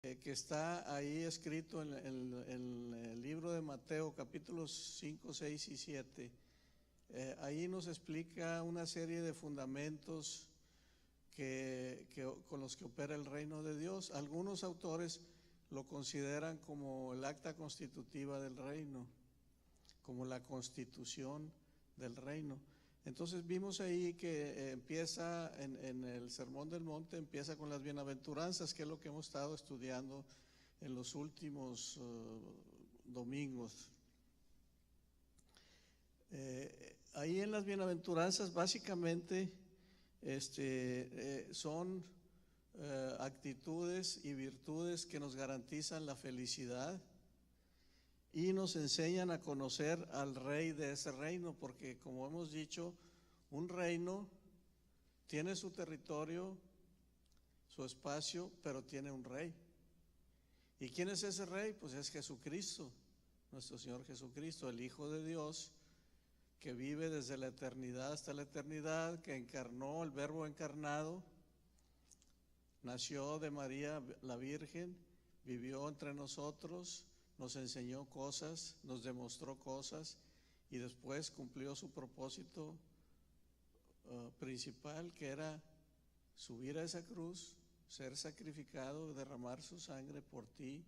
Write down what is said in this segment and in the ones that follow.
que está ahí escrito en el libro de Mateo, capítulos 5, 6 y 7. Ahí nos explica una serie de fundamentos con los que opera el reino de Dios. Algunos autores lo consideran como el acta constitutiva del reino, como la constitución del reino. Entonces vimos ahí que empieza en el Sermón del Monte, empieza con las bienaventuranzas, que es lo que hemos estado estudiando en los últimos domingos. Ahí en las bienaventuranzas básicamente son actitudes y virtudes que nos garantizan la felicidad y nos enseñan a conocer al rey de ese reino, porque como hemos dicho, un reino tiene su territorio, su espacio, pero tiene un rey. ¿Y quién es ese rey? Pues es Jesucristo, nuestro Señor Jesucristo, el Hijo de Dios, que vive desde la eternidad hasta la eternidad, que encarnó, el Verbo encarnado, nació de María la Virgen, vivió entre nosotros, nos enseñó cosas, nos demostró cosas y después cumplió su propósito principal, que era subir a esa cruz, ser sacrificado, derramar su sangre por ti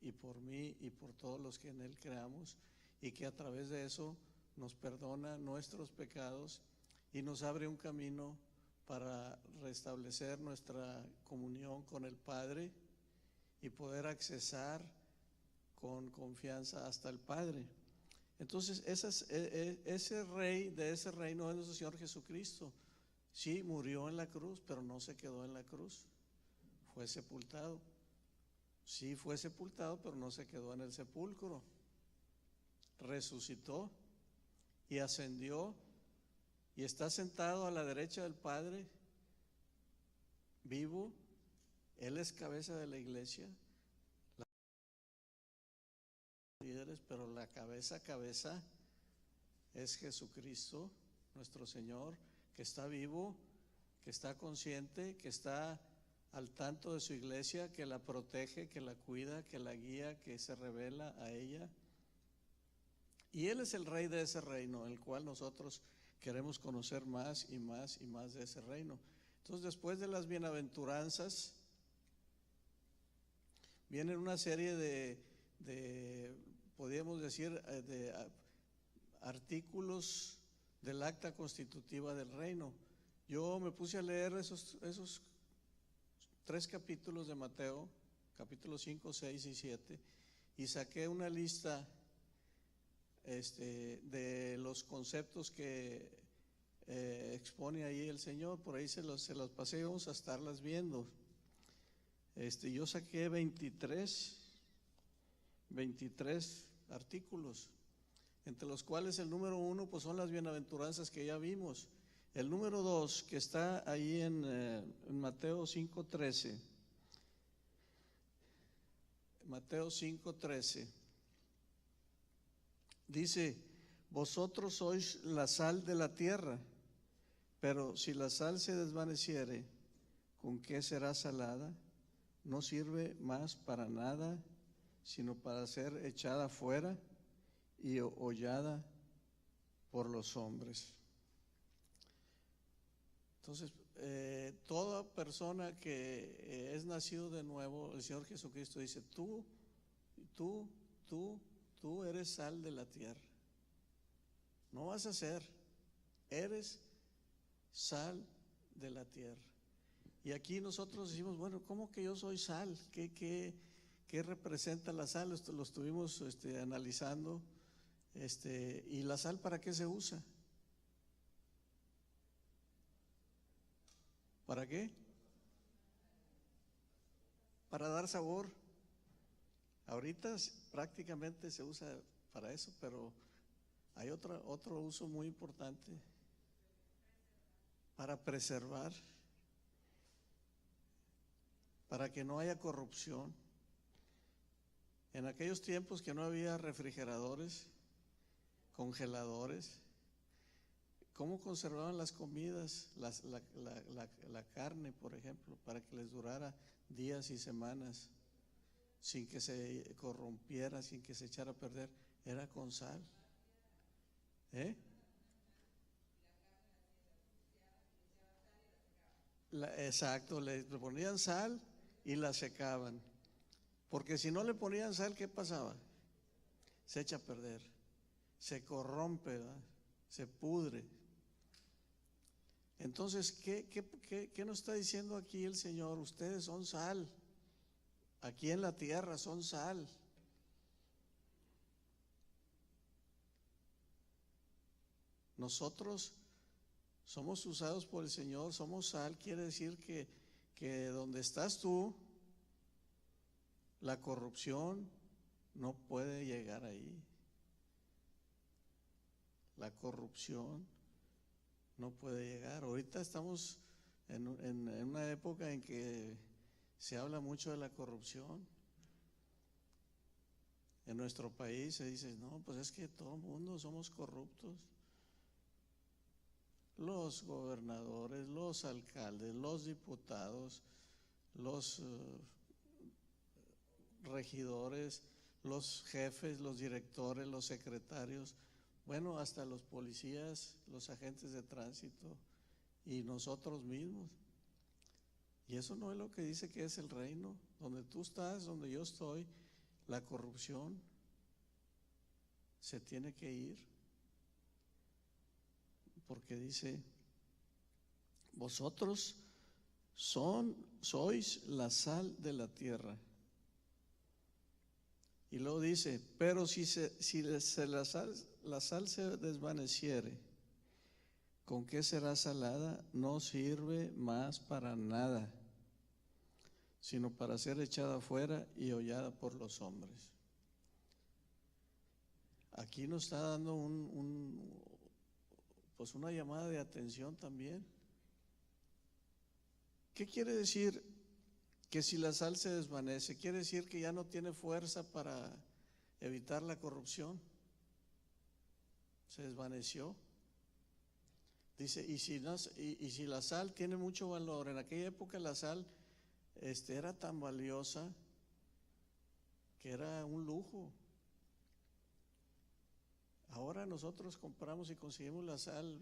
y por mí y por todos los que en él creamos, y que a través de eso nos perdona nuestros pecados y nos abre un camino para restablecer nuestra comunión con el Padre y poder accesar con confianza hasta el Padre. Entonces ese rey de ese reino es nuestro Señor Jesucristo. Sí, murió en la cruz, pero no se quedó en la cruz, fue sepultado. Sí, fue sepultado, pero no se quedó en el sepulcro, resucitó y ascendió y está sentado a la derecha del Padre, vivo. Él es cabeza de la iglesia, líderes, pero la cabeza es Jesucristo, nuestro Señor, que está vivo, que está consciente, que está al tanto de su iglesia, que la protege, que la cuida, que la guía, que se revela a ella. Y Él es el rey de ese reino, el cual nosotros queremos conocer más y más y más de ese reino. Entonces, después de las bienaventuranzas, vienen una serie podríamos decir, de artículos del acta constitutiva del reino. Yo me puse a leer esos 3 capítulos de Mateo, capítulos 5, 6 y 7, y saqué una lista de los conceptos que expone ahí el Señor. Por ahí se los pasé, vamos a estarlas viendo. Yo saqué 23 artículos, entre los cuales el número 1 pues son las bienaventuranzas que ya vimos. El número 2, que está ahí en Mateo 5:13. Mateo 5:13 dice: vosotros sois la sal de la tierra, pero si la sal se desvaneciere, ¿con qué será salada? No sirve más para nada, sino para ser echada fuera y hollada por los hombres. Entonces, toda persona que es nacido de nuevo, el Señor Jesucristo dice: tú eres sal de la tierra. No vas a ser, eres sal de la tierra. Y aquí nosotros decimos: bueno, ¿cómo que yo soy sal? ¿Qué representa la sal? Esto lo estuvimos analizando. ¿Y la sal para qué se usa? ¿Para qué? Para dar sabor. Ahorita prácticamente se usa para eso, pero hay otro uso muy importante: para preservar, para que no haya corrupción. En aquellos tiempos que no había refrigeradores, congeladores, ¿cómo conservaban las comidas, la carne, por ejemplo, para que les durara días y semanas? sin que se corrompiera, sin que se echara a perder, era con sal. ¿Eh? Exacto, le ponían sal y la secaban. Porque si no le ponían sal, ¿qué pasaba? Se echa a perder, se corrompe, ¿verdad? Se pudre. Entonces, ¿qué nos está diciendo aquí el Señor? Ustedes son sal, aquí en la tierra son sal. Nosotros somos usados por el Señor, somos sal, quiere decir que donde estás tú, la corrupción no puede llegar ahí. La corrupción no puede llegar. Ahorita estamos en una época en que se habla mucho de la corrupción. En nuestro país se dice, no, pues es que todo el mundo somos corruptos. Los gobernadores, los alcaldes, los diputados, los regidores, los jefes, los directores, los secretarios, bueno, hasta los policías, los agentes de tránsito y nosotros mismos. Y eso no es lo que dice que es el reino. Donde tú estás, donde yo estoy, la corrupción se tiene que ir. Porque dice, vosotros sois la sal de la tierra. Y luego dice, pero si la sal se desvaneciere, ¿con qué será salada? No sirve más para nada, sino para ser echada afuera y hollada por los hombres. Aquí nos está dando pues una llamada de atención también. ¿Qué quiere decir que si la sal se desvanece? Quiere decir que ya no tiene fuerza para evitar la corrupción. Se desvaneció. Dice, y si la sal tiene mucho valor, en aquella época la sal era tan valiosa que era un lujo. Ahora nosotros compramos y conseguimos la sal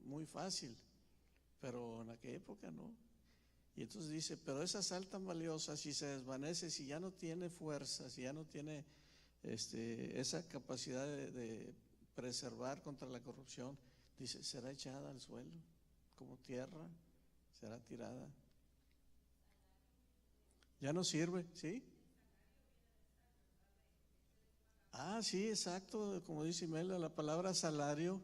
muy fácil, pero en aquella época no. Y entonces dice, pero esa sal tan valiosa, si se desvanece, si ya no tiene fuerza, si ya no tiene esa capacidad de preservar contra la corrupción, dice, será echada al suelo como tierra, será tirada. Ya no sirve, ¿sí? Ah, sí, exacto, como dice Imelda, la palabra salario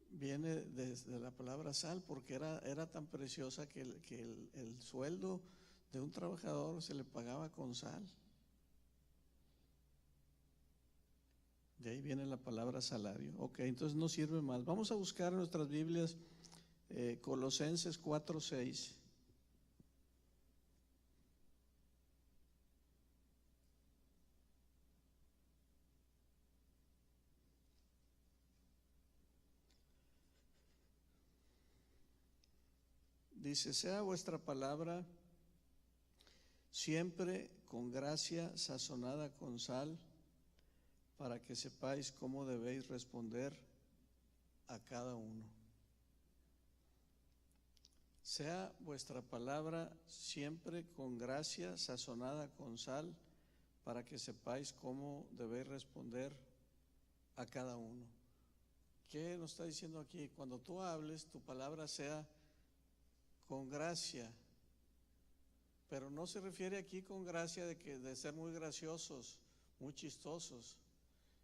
viene desde la palabra sal, porque era tan preciosa que el sueldo de un trabajador se le pagaba con sal. De ahí viene la palabra salario. Ok, entonces no sirve más. Vamos a buscar en nuestras Biblias Colosenses 4:6. Dice, sea vuestra palabra siempre con gracia, sazonada con sal, para que sepáis cómo debéis responder a cada uno. Sea vuestra palabra siempre con gracia, sazonada con sal, para que sepáis cómo debéis responder a cada uno. ¿Qué nos está diciendo aquí? Cuando tú hables, tu palabra sea con gracia, pero no se refiere aquí con gracia de ser muy graciosos, muy chistosos,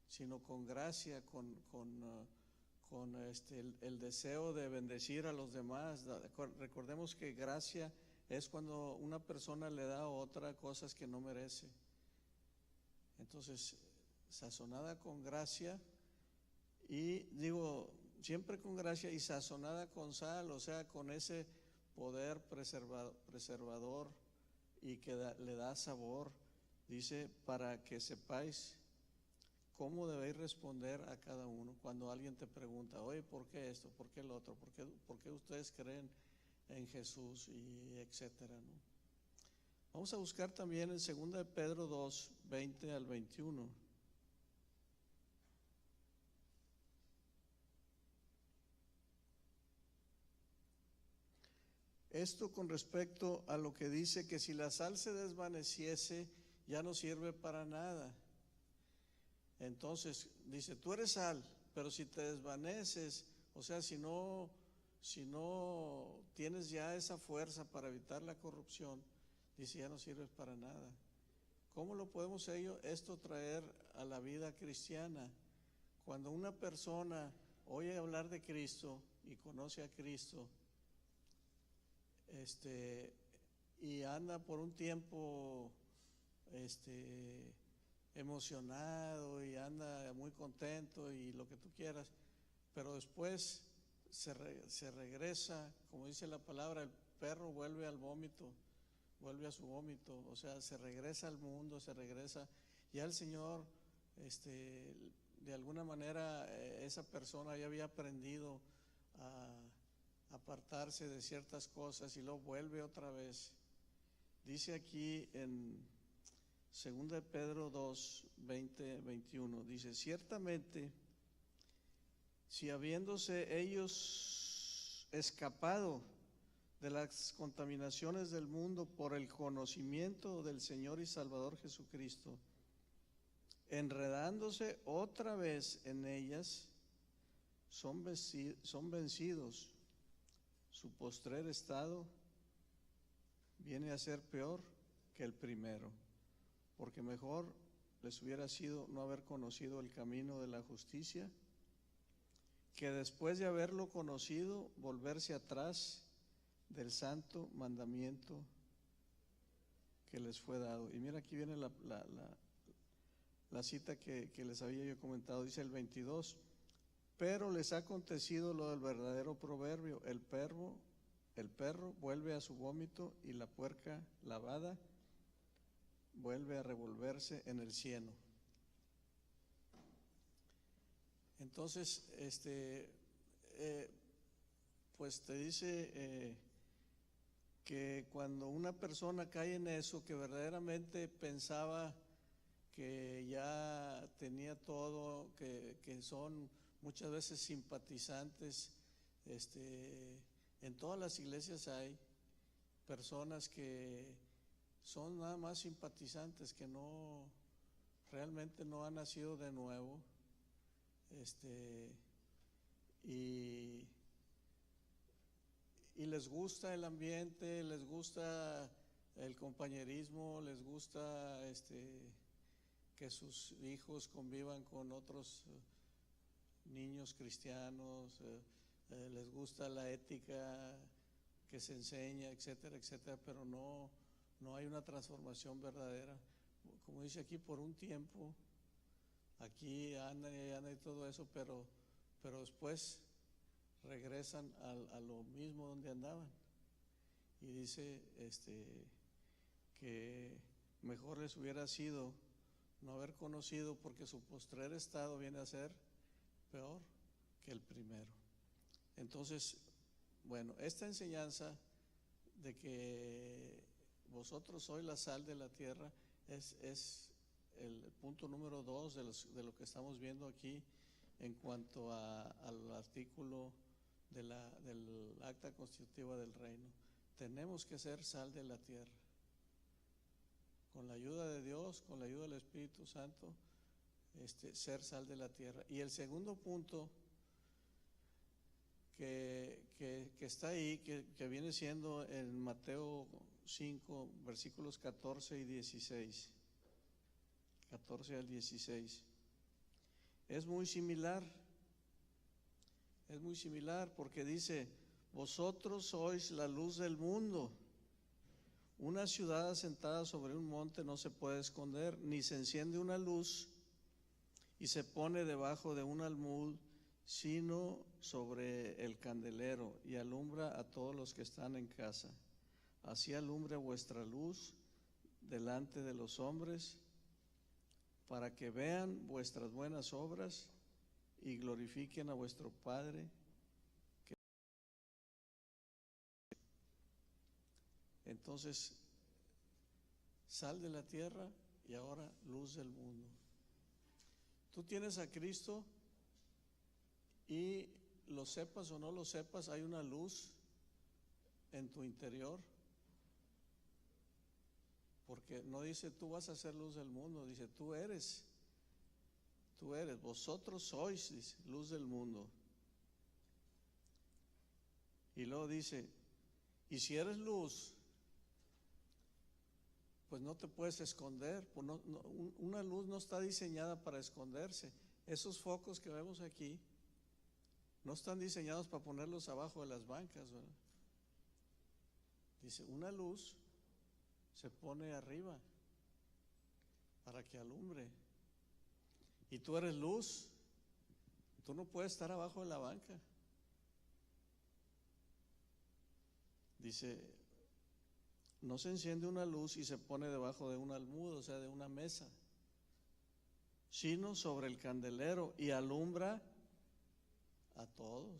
sino con gracia, con el deseo de bendecir a los demás. Recordemos que gracia es cuando una persona le da a otra cosas que no merece. Entonces, sazonada con gracia, y digo, siempre con gracia y sazonada con sal, o sea, con ese poder preservador y que le da sabor. Dice, para que sepáis cómo debéis responder a cada uno. Cuando alguien te pregunta, oye, ¿por qué esto? ¿Por qué lo otro? ¿Por qué ustedes creen en Jesús? Y etcétera, ¿no? Vamos a buscar también en 2 de Pedro 2, 20 al 21. Esto con respecto a lo que dice que si la sal se desvaneciese, ya no sirve para nada. Entonces, dice, tú eres sal, pero si te desvaneces, o sea, si no tienes ya esa fuerza para evitar la corrupción, dice, ya no sirves para nada. ¿Cómo lo podemos esto traer a la vida cristiana? Cuando una persona oye hablar de Cristo y conoce a Cristo, y anda por un tiempo emocionado y anda muy contento y lo que tú quieras, pero después se regresa, como dice la palabra, el perro vuelve al vómito, vuelve a su vómito, o sea, se regresa al mundo, se regresa, ya el Señor, de alguna manera, esa persona ya había aprendido a apartarse de ciertas cosas y luego vuelve otra vez. Dice aquí en 2 de Pedro 2, 20, 21, dice, ciertamente, si habiéndose ellos escapado de las contaminaciones del mundo por el conocimiento del Señor y Salvador Jesucristo, enredándose otra vez en ellas, son vencidos, su postrer estado viene a ser peor que el primero, porque mejor les hubiera sido no haber conocido el camino de la justicia, que después de haberlo conocido, volverse atrás del santo mandamiento que les fue dado. Y mira, aquí viene la cita que les había yo comentado, dice el 22, pero les ha acontecido lo del verdadero proverbio, el perro vuelve a su vómito y la puerca lavada vuelve a revolverse en el cieno. Entonces, pues te dice que cuando una persona cae en eso, que verdaderamente pensaba que ya tenía todo, que son muchas veces simpatizantes, en todas las iglesias hay personas que son nada más simpatizantes, que no, realmente no han nacido de nuevo, y les gusta el ambiente, les gusta el compañerismo, les gusta que sus hijos convivan con otros niños cristianos, les gusta la ética que se enseña, etcétera, etcétera, pero no hay una transformación verdadera. Como dice aquí, por un tiempo, aquí anda y todo eso, pero después regresan a lo mismo donde andaban. Y dice que mejor les hubiera sido no haber conocido, porque su postrer estado viene a ser peor que el primero. Entonces, bueno, esta enseñanza de que vosotros sois la sal de la tierra es el punto número 2 de lo que estamos viendo aquí en cuanto al artículo del acta constitutiva del reino. Tenemos que ser sal de la tierra. Con la ayuda de Dios, con la ayuda del Espíritu Santo, ser sal de la tierra. Y el segundo punto que está ahí, que viene siendo en Mateo 5, versículos 14 y 16. 14 al 16. Es muy similar porque dice, vosotros sois la luz del mundo. Una ciudad asentada sobre un monte no se puede esconder, ni se enciende una luz y se pone debajo de un almud, sino sobre el candelero, y alumbra a todos los que están en casa. Así alumbre vuestra luz delante de los hombres, para que vean vuestras buenas obras y glorifiquen a vuestro Padre. Entonces, sal de la tierra y ahora luz del mundo. Tú tienes a Cristo y lo sepas o no lo sepas, hay una luz en tu interior, porque no dice tú vas a ser luz del mundo, dice tú eres, vosotros sois, dice, luz del mundo. Y luego dice, y si eres luz, pues no te puedes esconder. Pues una luz no está diseñada para esconderse. Esos focos que vemos aquí no están diseñados para ponerlos abajo de las bancas, ¿verdad? Dice, una luz se pone arriba para que alumbre. Y tú eres luz, tú no puedes estar abajo de la banca. Dice, no se enciende una luz y se pone debajo de un almud, o sea, de una mesa, sino sobre el candelero y alumbra a todos.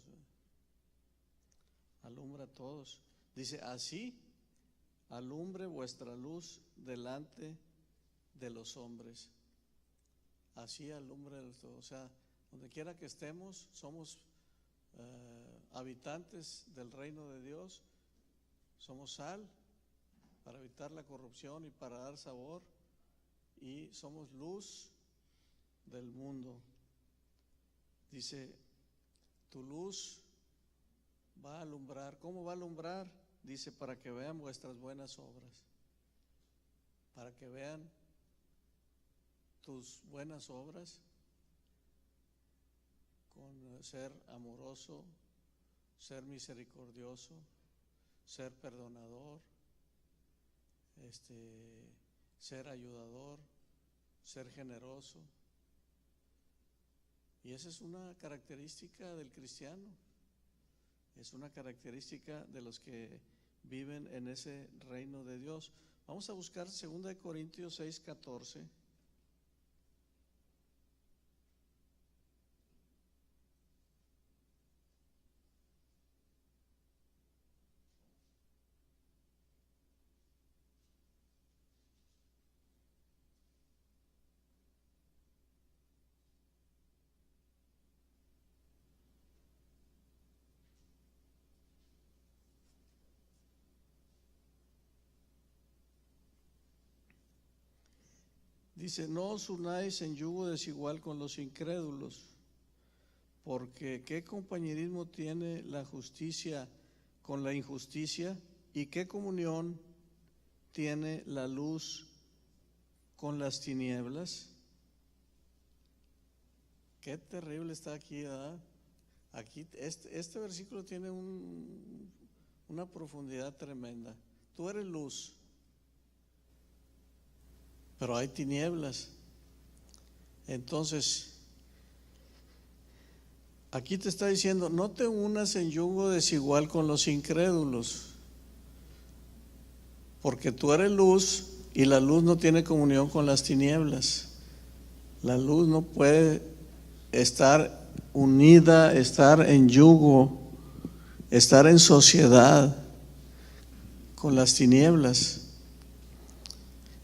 Alumbra a todos. Dice, así alumbre vuestra luz delante de los hombres. Así alumbre todo. O sea, donde quiera que estemos, somos habitantes del reino de Dios. Somos sal para evitar la corrupción y para dar sabor, y somos luz del mundo. Dice, tu luz va a alumbrar. ¿Cómo va a alumbrar? Dice, para que vean vuestras buenas obras, para que vean tus buenas obras, con ser amoroso, ser misericordioso, ser perdonador, ser ayudador, ser generoso. Y esa es una característica del cristiano, es una característica de los que viven en ese reino de Dios. Vamos a buscar 2 Corintios 6:14. Dice, no os unáis en yugo desigual con los incrédulos, porque ¿qué compañerismo tiene la justicia con la injusticia? ¿Y qué comunión tiene la luz con las tinieblas? Qué terrible está aquí, ¿verdad? Aquí este versículo tiene una profundidad tremenda. Tú eres luz, pero hay tinieblas. Entonces, aquí te está diciendo, no te unas en yugo desigual con los incrédulos, porque tú eres luz y la luz no tiene comunión con las tinieblas. La luz no puede estar unida, estar en yugo, estar en sociedad con las tinieblas.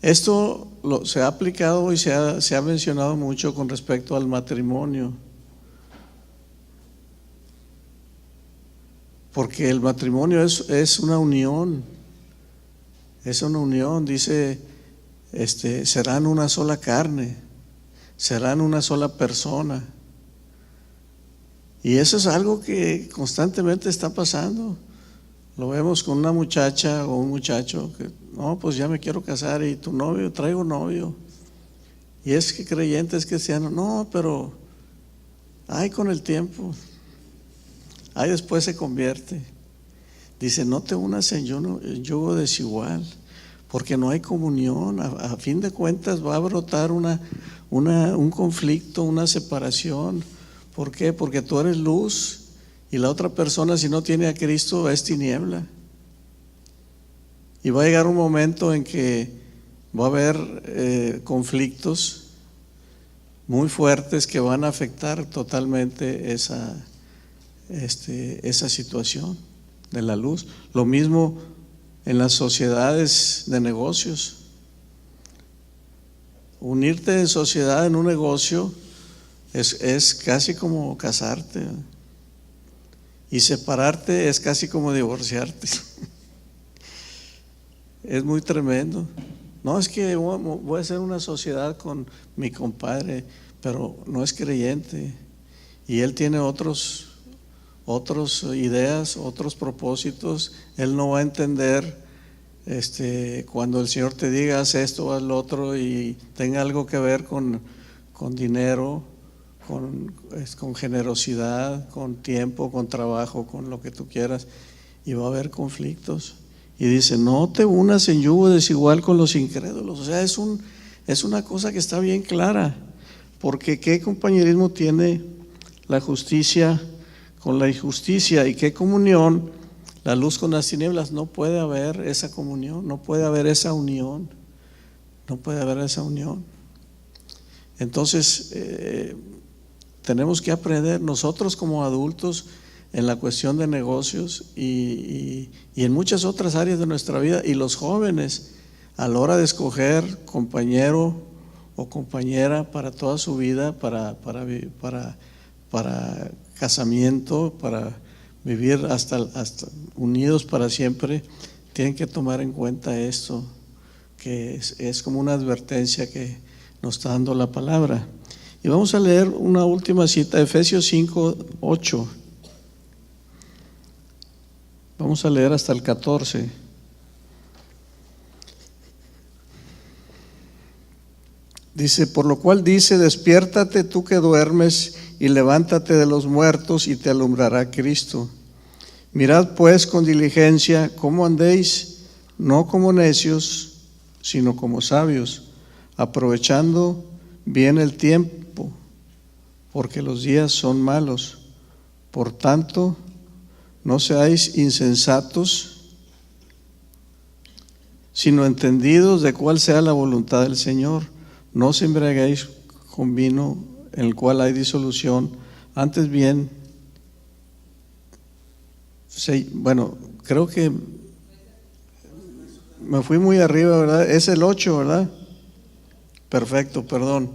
Esto se ha aplicado y se ha mencionado mucho con respecto al matrimonio, porque el matrimonio es una unión, dice, serán una sola carne, serán una sola persona, y eso es algo que constantemente está pasando. Lo vemos con una muchacha o un muchacho que, no, pues ya me quiero casar, y tu novio, traigo novio, y es que creyente, es cristiano, no, pero ay, con el tiempo, ay, después se convierte. Dice, no te unas en yugo desigual, porque no hay comunión. A fin de cuentas va a brotar un conflicto, una separación. ¿Por qué? Porque tú eres luz y la otra persona, si no tiene a Cristo, es tiniebla. Y va a llegar un momento en que va a haber conflictos muy fuertes que van a afectar totalmente esa situación de la luz. Lo mismo en las sociedades de negocios. unirte en sociedad en un negocio es casi como casarte, y separarte es casi como divorciarte. Es muy tremendo. No, es que voy a hacer una sociedad con mi compadre, pero no es creyente y él tiene otras ideas, otros propósitos. Él no va a entender cuando el Señor te diga haz esto, haz lo otro, y tenga algo que ver con dinero, con generosidad, con tiempo, con trabajo, con lo que tú quieras, y va a haber conflictos. Y dice, no te unas en yugo desigual con los incrédulos. O sea, es una cosa que está bien clara, porque ¿qué compañerismo tiene la justicia con la injusticia? ¿Y qué comunión la luz con las tinieblas? No puede haber esa comunión, no puede haber esa unión, no puede haber esa unión. Entonces, tenemos que aprender nosotros como adultos en la cuestión de negocios y en muchas otras áreas de nuestra vida, y los jóvenes a la hora de escoger compañero o compañera para toda su vida, para casamiento, para vivir hasta unidos para siempre, tienen que tomar en cuenta esto, que es como una advertencia que nos está dando la palabra. Y vamos a leer una última cita, Efesios 5:8. Vamos a leer hasta el 14. Dice, por lo cual dice, despiértate tú que duermes y levántate de los muertos y te alumbrará Cristo. Mirad pues con diligencia cómo andéis, no como necios, sino como sabios, aprovechando bien el tiempo, porque los días son malos. Por tanto, no seáis insensatos, sino entendidos de cuál sea la voluntad del Señor. No os embriaguéis con vino, en el cual hay disolución, antes bien, bueno, creo que me fui muy arriba, ¿verdad? Es el 8, ¿verdad? Perfecto, perdón.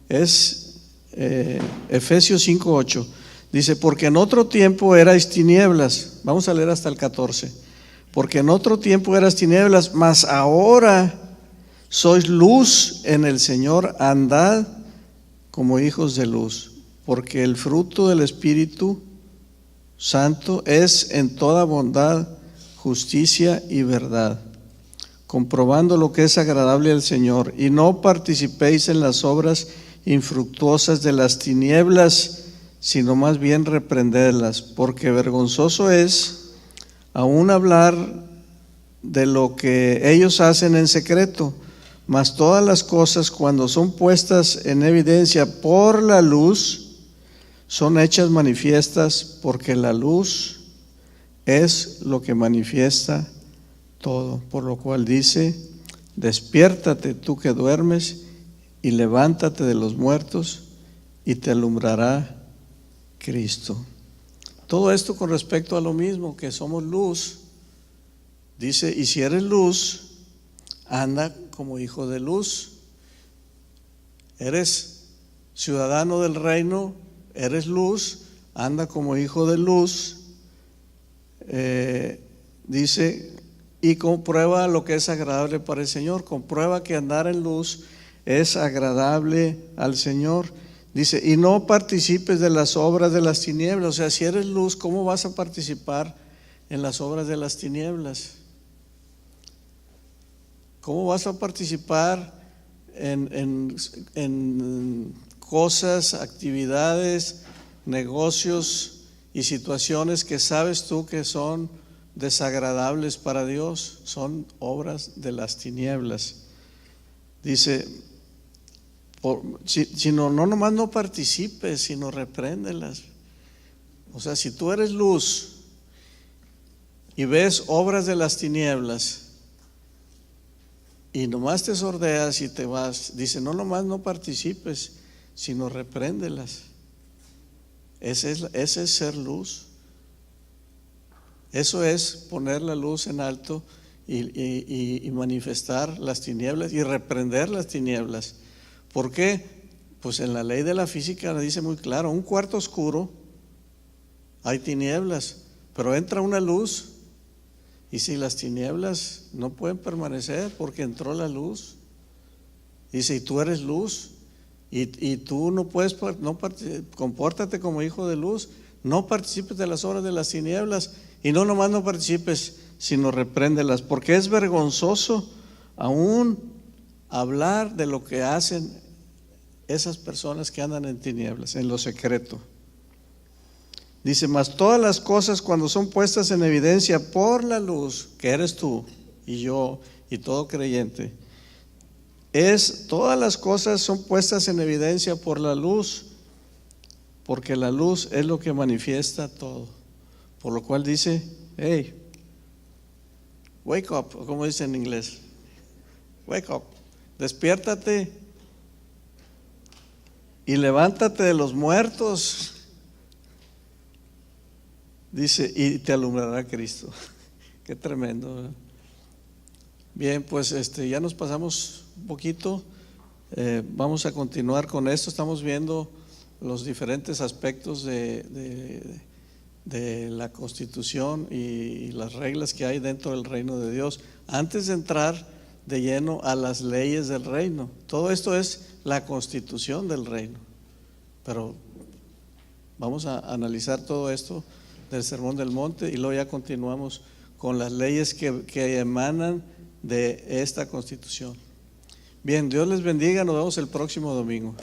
Es Efesios 5:8. Dice, porque en otro tiempo erais tinieblas. Vamos a leer hasta el 14. Porque en otro tiempo eras tinieblas, mas ahora sois luz en el Señor. Andad como hijos de luz, porque el fruto del Espíritu Santo es en toda bondad, justicia y verdad, comprobando lo que es agradable al Señor, y no participéis en las obras infructuosas de las tinieblas, sino más bien reprendedlas, porque vergonzoso es aún hablar de lo que ellos hacen en secreto. Mas todas las cosas, cuando son puestas en evidencia por la luz, son hechas manifiestas, porque la luz es lo que manifiesta todo. Por lo cual dice, despiértate tú que duermes y levántate de los muertos y te alumbrará Cristo. Todo esto con respecto a lo mismo, que somos luz. Dice, y si eres luz, anda como hijo de luz. Eres ciudadano del reino, eres luz, anda como hijo de luz. Dice, y comprueba lo que es agradable para el Señor. Comprueba que andar en luz es agradable al Señor. Dice, y no participes de las obras de las tinieblas. O sea, si eres luz, ¿cómo vas a participar en las obras de las tinieblas? ¿Cómo vas a participar en cosas, actividades, negocios y situaciones que sabes tú que son desagradables para Dios? Son obras de las tinieblas. Dice, no nomás no participes, sino repréndelas. O sea, si tú eres luz y ves obras de las tinieblas y nomás te sordeas y te vas, dice, no nomás no participes, sino repréndelas. Ese es ser luz. Eso es poner la luz en alto y manifestar las tinieblas y reprender las tinieblas. ¿Por qué? Pues en la ley de la física dice muy claro, un cuarto oscuro hay tinieblas, pero entra una luz, y si las tinieblas no pueden permanecer porque entró la luz, dice, y tú eres luz, y tú no puedes, compórtate como hijo de luz, no participes de las obras de las tinieblas, y no nomás no participes, sino repréndelas, porque es vergonzoso aún hablar de lo que hacen esas personas que andan en tinieblas, en lo secreto. Dice, mas todas las cosas cuando son puestas en evidencia por la luz, que eres tú y yo y todo creyente, todas las cosas son puestas en evidencia por la luz, porque la luz es lo que manifiesta todo. Por lo cual dice, hey, wake up, como dice en inglés, wake up, despiértate y levántate de los muertos. Dice, y te alumbrará Cristo. Qué tremendo, ¿verdad? Bien, pues ya nos pasamos un poquito. Vamos a continuar con esto. Estamos viendo los diferentes aspectos de la Constitución y las reglas que hay dentro del reino de Dios. Antes de entrar de lleno a las leyes del reino, todo esto es la Constitución del reino. Pero vamos a analizar todo esto del Sermón del Monte y luego ya continuamos con las leyes que emanan de esta Constitución. Bien, Dios les bendiga, nos vemos el próximo domingo.